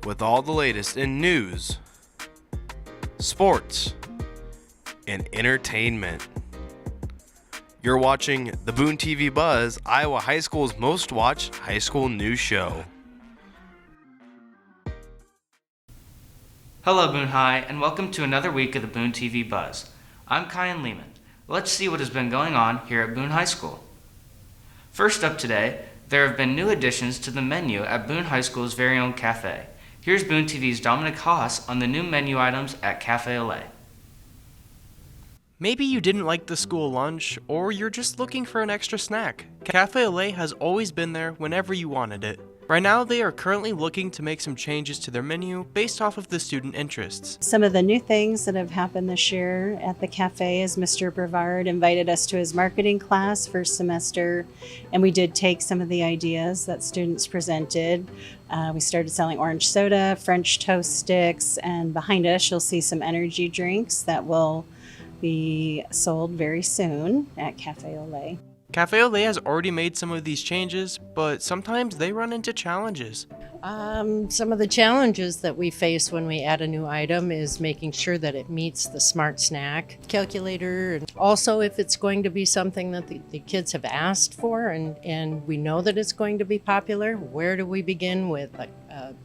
with all the latest in news, sports, and entertainment. You're watching the BooneTV BUZZ, Iowa High School's most watched high school news show. Hello Boone High, and welcome to another week of the BooneTV BUZZ. I'm Kyan Lehman. Let's see what has been going on here at Boone High School. First up today, there have been new additions to the menu at Boone High School's very own cafe. Here's BooneTV's Dominic Haas on the new menu items at Cafe Ole. Maybe you didn't like the school lunch, or you're just looking for an extra snack. Cafe Ole has always been there whenever you wanted it. Right now, they are currently looking to make some changes to their menu based off of the student interests. Some of the new things that have happened this year at the cafe is Mr. Brevard invited us to his marketing class first semester, and we did take some of the ideas that students presented. We started selling orange soda, French toast sticks, and behind us you'll see some energy drinks that will be sold very soon at Cafe Ole. Cafe Ole has already made some of these changes, but sometimes they run into challenges. Some of the challenges that we face when we add a new item is making sure that it meets the smart snack calculator. And also, if it's going to be something that the kids have asked for and we know that it's going to be popular, where do we begin with a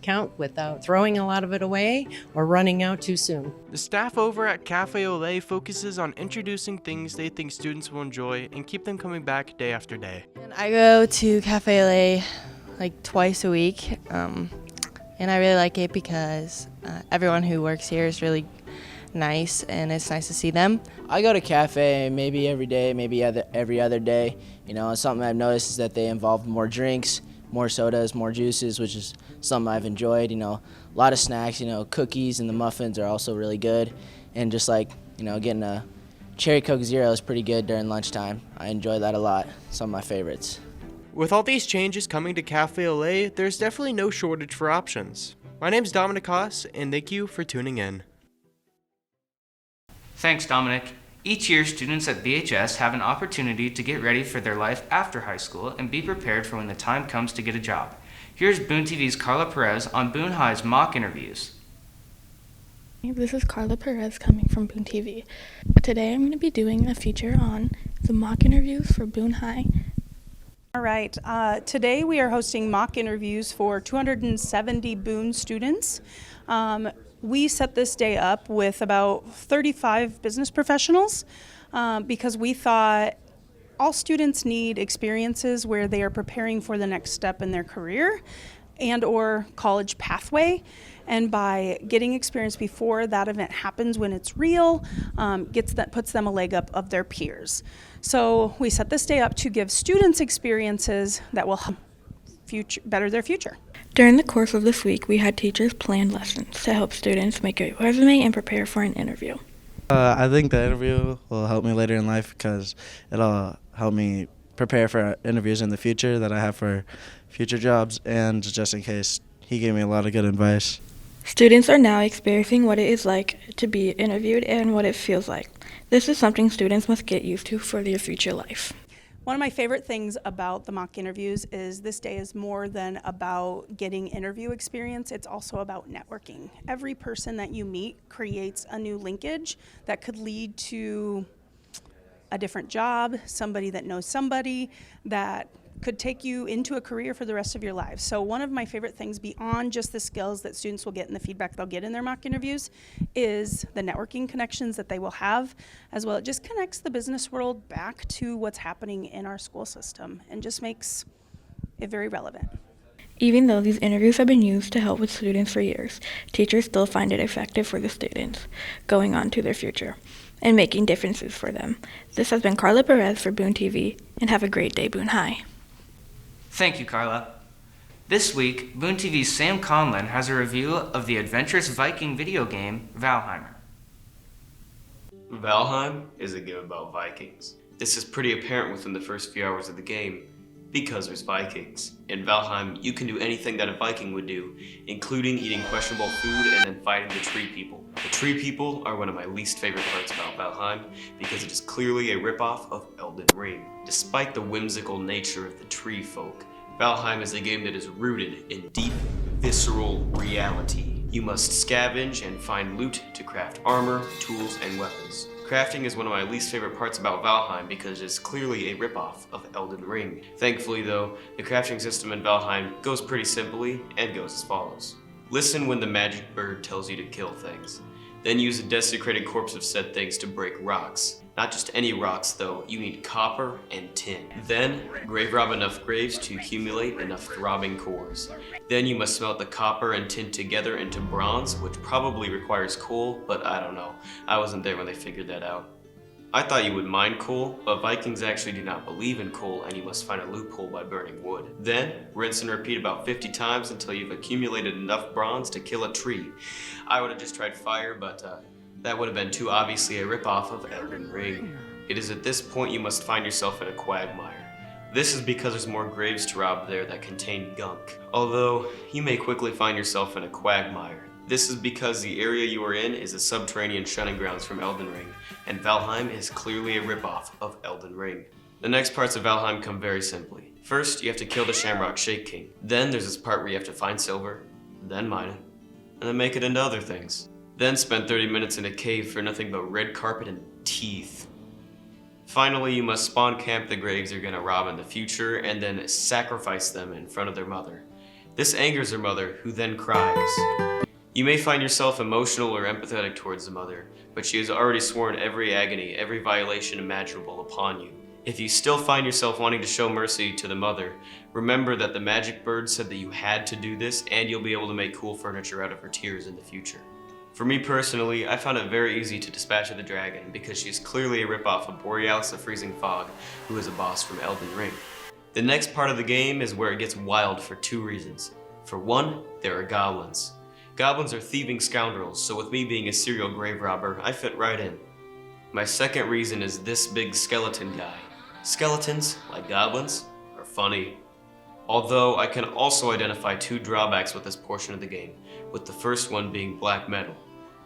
count without throwing a lot of it away or running out too soon? The staff over at Cafe Ole focuses on introducing things they think students will enjoy and keep them coming back day after day. And I go to Cafe Ole like twice a week, and I really like it because everyone who works here is really nice, and it's nice to see them. I go to cafe maybe every day, maybe every other day. You know, something I've noticed is that they involve more drinks, more sodas, more juices, which is something I've enjoyed. You know, a lot of snacks, you know, cookies and the muffins are also really good. And just like, you know, getting a Cherry Coke Zero is pretty good during lunchtime. I enjoy that a lot. Some of my favorites. With all these changes coming to Cafe Ole, there's definitely no shortage for options. My name's Dominic Haas, and thank you for tuning in. Thanks, Dominic. Each year, students at BHS have an opportunity to get ready for their life after high school and be prepared for when the time comes to get a job. Here's BooneTV's Carla Perez on Boone High's mock interviews. This is Carla Perez coming from BooneTV. Today I'm going to be doing a feature on the mock interviews for Boone High. All right, today we are hosting mock interviews for 270 Boone students. We set this day up with about 35 business professionals because we thought all students need experiences where they are preparing for the next step in their career and or college pathway. And by getting experience before that event happens when it's real, puts them a leg up of their peers. So we set this day up to give students experiences that will help better their future. During the course of this week, we had teachers plan lessons to help students make a resume and prepare for an interview. I think the interview will help me later in life because it'll help me prepare for interviews in the future that I have for future jobs, and just in case, he gave me a lot of good advice. Students are now experiencing what it is like to be interviewed and what it feels like. This is something students must get used to for their future life. One of my favorite things about the mock interviews is this day is more than about getting interview experience, it's also about networking. Every person that you meet creates a new linkage that could lead to a different job, somebody that knows somebody that could take you into a career for the rest of your lives. So one of my favorite things beyond just the skills that students will get and the feedback they'll get in their mock interviews is the networking connections that they will have as well. It just connects the business world back to what's happening in our school system and just makes it very relevant. Even though these interviews have been used to help with students for years, teachers still find it effective for the students going on to their future and making differences for them. This has been Carla Perez for BooneTV, and have a great day, Boone High. Thank you, Carla. This week, BooneTV's Sam Conlon has a review of the adventurous Viking video game, Valheim. Valheim is a game about Vikings. This is pretty apparent within the first few hours of the game, because there's Vikings. In Valheim, you can do anything that a Viking would do, including eating questionable food and then fighting the tree people. The tree people are one of my least favorite parts about Valheim because it is clearly a ripoff of Elden Ring. Despite the whimsical nature of the tree folk, Valheim is a game that is rooted in deep visceral reality. You must scavenge and find loot to craft armor, tools, and weapons. Crafting is one of my least favorite parts about Valheim because it's clearly a ripoff of Elden Ring. Thankfully though, the crafting system in Valheim goes pretty simply and goes as follows. Listen when the magic bird tells you to kill things. Then use the desecrated corpse of said things to break rocks. Not just any rocks though, you need copper and tin. Then, grave rob enough graves to accumulate enough throbbing cores. Then you must smelt the copper and tin together into bronze, which probably requires coal, but I don't know. I wasn't there when they figured that out. I thought you would mine coal, but Vikings actually do not believe in coal and you must find a loophole by burning wood. Then, rinse and repeat about 50 times until you've accumulated enough bronze to kill a tree. I would have just tried fire, but that would have been too obviously a ripoff of Elden Ring. It is at this point you must find yourself in a quagmire. This is because there's more graves to rob there that contain gunk. Although, you may quickly find yourself in a quagmire. This is because the area you are in is a subterranean shunning grounds from Elden Ring, and Valheim is clearly a ripoff of Elden Ring. The next parts of Valheim come very simply. First, you have to kill the Shamrock Shake King. Then there's this part where you have to find silver, then mine it, and then make it into other things. Then spend 30 minutes in a cave for nothing but red carpet and teeth. Finally, you must spawn camp the graves you're gonna rob in the future and then sacrifice them in front of their mother. This angers her mother, who then cries. You may find yourself emotional or empathetic towards the mother, but she has already sworn every agony, every violation imaginable upon you. If you still find yourself wanting to show mercy to the mother, remember that the magic bird said that you had to do this and you'll be able to make cool furniture out of her tears in the future. For me personally, I found it very easy to dispatch the dragon because she is clearly a ripoff of Borealis the Freezing Fog, who is a boss from Elden Ring. The next part of the game is where it gets wild for two reasons. For one, there are goblins. Goblins are thieving scoundrels, so with me being a serial grave robber, I fit right in. My second reason is this big skeleton guy. Skeletons, like goblins, are funny. Although I can also identify two drawbacks with this portion of the game, with the first one being black metal.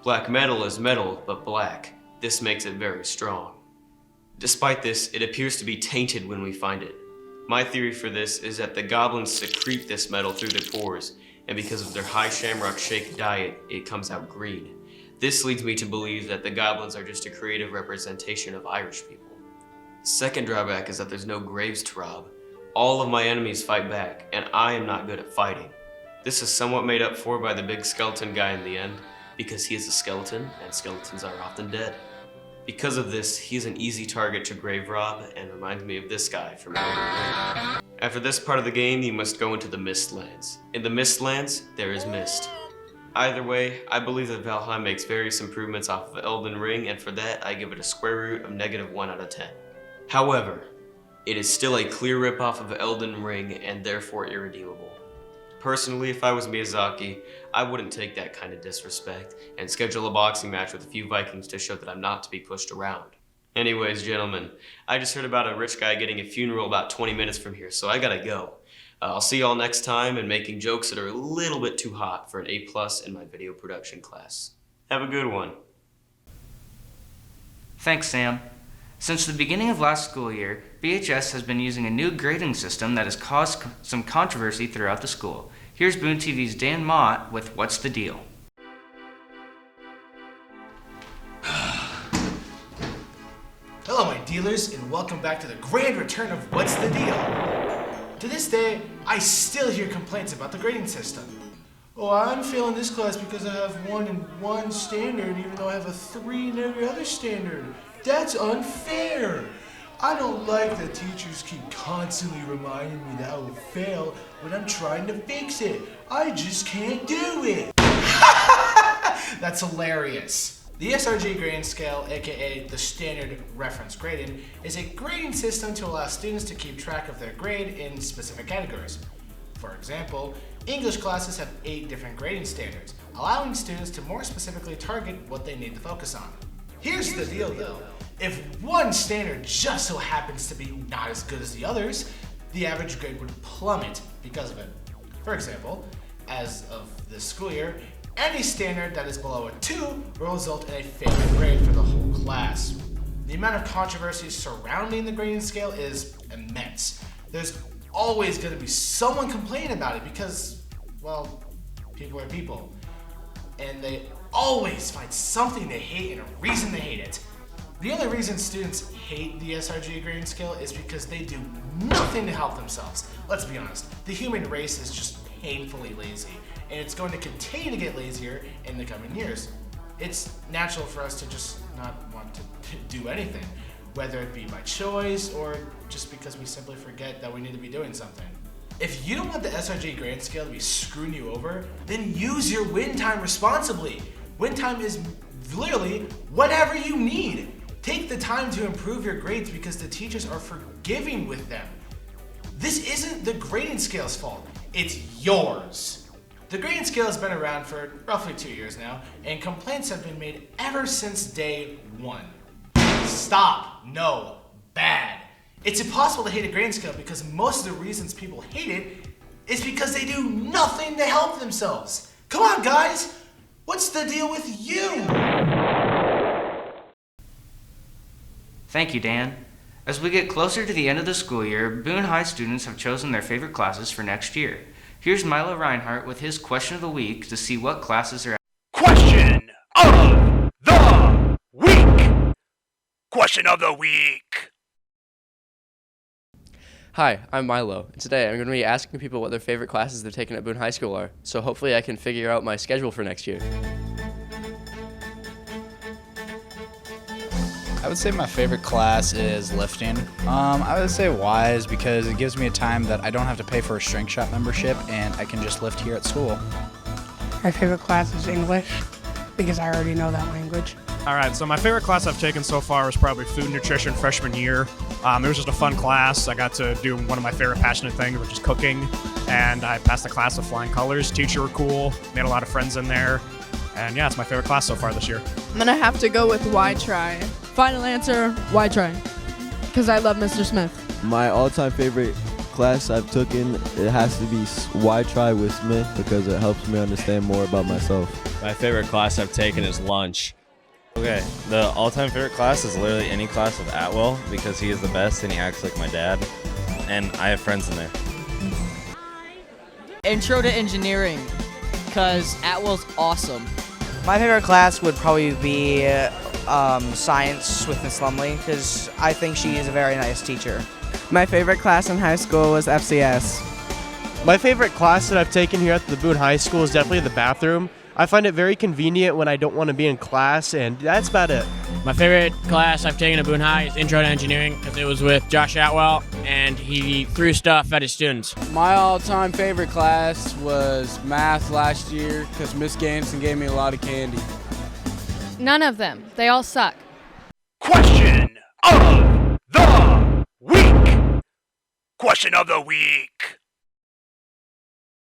Black metal is metal, but black. This makes it very strong. Despite this, it appears to be tainted when we find it. My theory for this is that the goblins secrete this metal through their pores, and because of their high shamrock shake diet, it comes out green. This leads me to believe that the goblins are just a creative representation of Irish people. The second drawback is that there's no graves to rob. All of my enemies fight back, and I am not good at fighting. This is somewhat made up for by the big skeleton guy in the end, because he is a skeleton, and skeletons are often dead. Because of this, he's an easy target to grave rob, and reminds me of this guy from Elden Ring. After this part of the game, you must go into the Mistlands. In the Mistlands, there is mist. Either way, I believe that Valheim makes various improvements off of Elden Ring, and for that, I give it a square root of -1 out of 10. However, it is still a clear ripoff of Elden Ring, and therefore irredeemable. Personally, if I was Miyazaki, I wouldn't take that kind of disrespect and schedule a boxing match with a few Vikings to show that I'm not to be pushed around. Anyways, gentlemen, I just heard about a rich guy getting a funeral about 20 minutes from here, so I gotta go. I'll see y'all next time and making jokes that are a little bit too hot for an A+ in my video production class. Have a good one. Thanks, Sam. Since the beginning of last school year, BHS has been using a new grading system that has caused some controversy throughout the school. Here's BooneTV's Dan Mott with What's the Deal? Hello, my dealers, and welcome back to the grand return of What's the Deal? To this day, I still hear complaints about the grading system. Oh, I'm failing this class because I have 1 in 1 standard, even though I have a 3 in every other standard. That's unfair. I don't like that teachers keep constantly reminding me that I will fail when I'm trying to fix it. I just can't do it. That's hilarious. The SRG grading scale, aka the Standard Reference Grading, is a grading system to allow students to keep track of their grade in specific categories. For example, English classes have 8 different grading standards, allowing students to more specifically target what they need to focus on. Here's the deal though, if one standard just so happens to be not as good as the others, the average grade would plummet because of it. For example, as of this school year, any standard that is below a 2 will result in a failing grade for the whole class. The amount of controversy surrounding the grading scale is immense. There's always going to be someone complaining about it because, well, People are people. And they always find something they hate and a reason they hate it. The only reason students hate the SRG grading scale is because they do nothing to help themselves. Let's be honest, the human race is just painfully lazy, and it's going to continue to get lazier in the coming years. It's natural for us to just not want to do anything, whether it be by choice or just because we simply forget that we need to be doing something. If you don't want the SRG grading scale to be screwing you over, then use your win time responsibly. Win time is literally whatever you need. Take the time to improve your grades because the teachers are forgiving with them. This isn't the grading scale's fault, it's yours. The grading scale has been around for roughly 2 years now, and complaints have been made ever since day one. Stop, no, bad. It's impossible to hate a grading scale because most of the reasons people hate it is because they do nothing to help themselves. Come on, guys, what's the deal with you? Thank you, Dan. As we get closer to the end of the school year, Boone High students have chosen their favorite classes for next year. Here's Milo Reinhardt with his question of the week to see what classes are at. Question of the week! Question of the week! Hi, I'm Milo, and today I'm going to be asking people what their favorite classes they're taking at Boone High School are, so hopefully I can figure out my schedule for next year. I would say my favorite class is lifting. I would say why is because it gives me a time that I don't have to pay for a strength shop membership and I can just lift here at school. My favorite class is English because I already know that language. All right, so my favorite class I've taken so far was probably food and nutrition freshman year. It was just a fun class. I got to do one of my favorite passionate things, which is cooking, and I passed the class with flying colors. Teacher were cool, made a lot of friends in there, and yeah, it's my favorite class so far this year. I'm gonna have to go with why try. Final answer, why try? Because I love Mr. Smith. My all-time favorite class I've taken, it has to be why try with Smith because it helps me understand more about myself. My favorite class I've taken is lunch. Okay, the all-time favorite class is literally any class with Atwell because he is the best and he acts like my dad, and I have friends in there. Intro to engineering, because Atwell's awesome. My favorite class would probably be science with Miss Lumley because I think she is a very nice teacher. My favorite class in high school was FCS. My favorite class that I've taken here at the Boone High School is definitely the bathroom. I find it very convenient when I don't want to be in class, and that's about it. My favorite class I've taken at Boone High is Intro to Engineering because it was with Josh Atwell, and he threw stuff at his students. My all-time favorite class was math last year because Miss Ganson gave me a lot of candy. None of them. They all suck. Question of the week! Question of the week!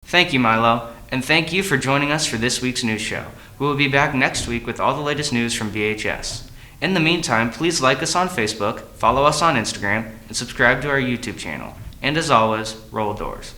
Thank you, Milo, and thank you for joining us for this week's news show. We will be back next week with all the latest news from BHS. In the meantime, please like us on Facebook, follow us on Instagram, and subscribe to our YouTube channel. And as always, roll doors.